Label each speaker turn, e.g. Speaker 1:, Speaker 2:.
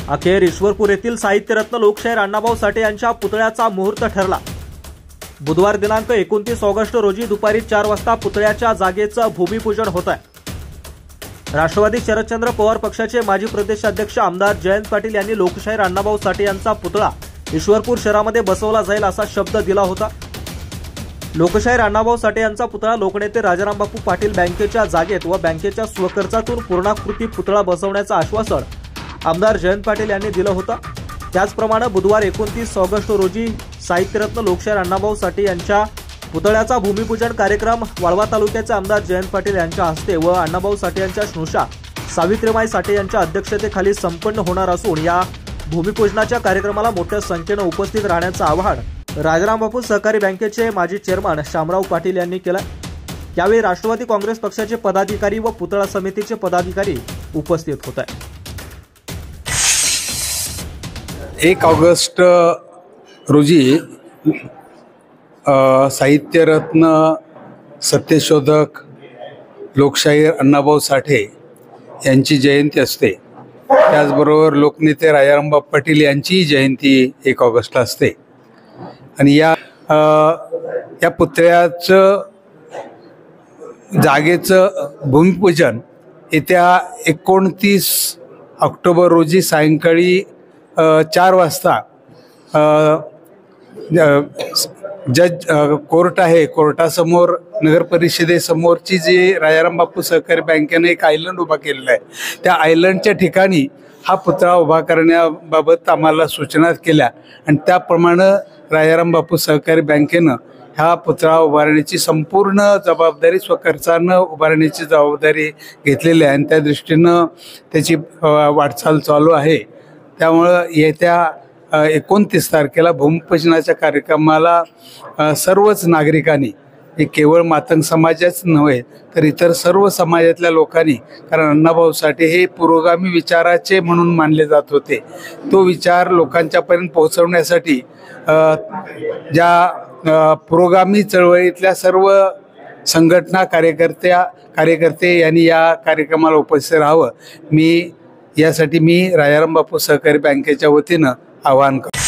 Speaker 1: अखेर ईश्वरपूर येथील साहित्यरत्न लोकशाहीर अण्णाभाऊ साठे यांच्या पुतळ्याचा मुहूर्त ठरला। बुधवार दिनांक 29 ऑगस्ट रोजी दुपारी 4 वाजता पुतळ्याच्या जागेचं भूमिपूजन होत आहे। राष्ट्रवादी शरदचंद्र पवार पक्षाचे माजी प्रदेशाध्यक्ष आमदार जयंत पाटील यांनी लोकशाहीर अण्णाभाऊ साठे यांचा पुतळा ईश्वरपूर शहरामध्ये बसवला जाईल असा शब्द दिला होता। लोकशाहीर अण्णाभाऊ साठे यांचा पुतळा लोकनेते राजारामबापू पाटील बँकेच्या जागेत व बँकेच्या स्वखर्चातून पूर्णाकृती पुतळा बसवण्याचं आश्वासन आमदार जयंत पाटील यांनी दिलं होतं। त्याचप्रमाणे बुधवार 29 ऑगस्ट रोजी साहित्यरत्न लोकशाहीर अण्णाभाऊ साठे यांच्या पुतळ्याचा भूमिपूजन कार्यक्रम वाळवा तालुक्याचे आमदार जयंत पाटील यांच्या हस्ते व अण्णाभाऊ साठे यांच्या स्नुषा सावित्रीमाई साठे यांच्या अध्यक्षतेखाली संपन्न होणार असून या भूमिपूजनाच्या कार्यक्रमाला मोठ्या संख्येने उपस्थित राहण्याचं आवाहन राजारामबापू सहकारी बँकेचे माजी चेअरमन शामराव पाटील यांनी केलं। यावेळी राष्ट्रवादी काँग्रेस पक्षाचे पदाधिकारी व पुतळा समितीचे पदाधिकारी उपस्थित होते।
Speaker 2: 1 ऑगस्ट रोजी साहित्यरत्न सत्यशोधक लोकशाहीर अण्णाभाऊ साठे यांची जयंती असते। त्याचबरोबर लोकनेते राजारामबापू पाटील यांची जयंती 1 ऑगस्टला असते आणि या पुतळ्याचं जागेचं भूमिपूजन येत्या 29 ऑक्टोबर रोजी सायंकाळी 4 वाजता जज कोर्ट आहे, कोर्टासमोर नगर परिषदेसमोरची जी राजारामबापू सहकारी बँकेने एक आयलंड उभा केलेला आहे, त्या आयलंडच्या ठिकाणी हा पुतळा उभा करण्याबाबत आम्हाला सूचना केल्या आणि त्याप्रमाणे राजारामबापू सहकारी बँकेनं हा पुतळा उभारण्याची संपूर्ण जबाबदारी स्वखर्चानं उभारण्याची जबाबदारी घेतलेली आहे आणि त्या दृष्टीनं त्याची वाटचाल चालू आहे। त्यामुळं येत्या 29 तारखेला भूमिपूजनाच्या कार्यक्रमाला सर्वच नागरिकांनी, हे केवळ मातंग समाजाच नव्हे तर इतर सर्व समाजातल्या लोकांनी, कारण अण्णाभाऊ साठे हे पुरोगामी विचाराचे म्हणून मानले जात होते, तो विचार लोकांच्यापर्यंत पोहोचवण्यासाठी ज्या पुरोगामी चळवळीतल्या सर्व संघटना कार्यकर्ते यांनी या कार्यक्रमाला उपस्थित राहावं, यासाठी मी राजारामबापू सहकारी बँकेच्या वतीनं आवाहन करतो।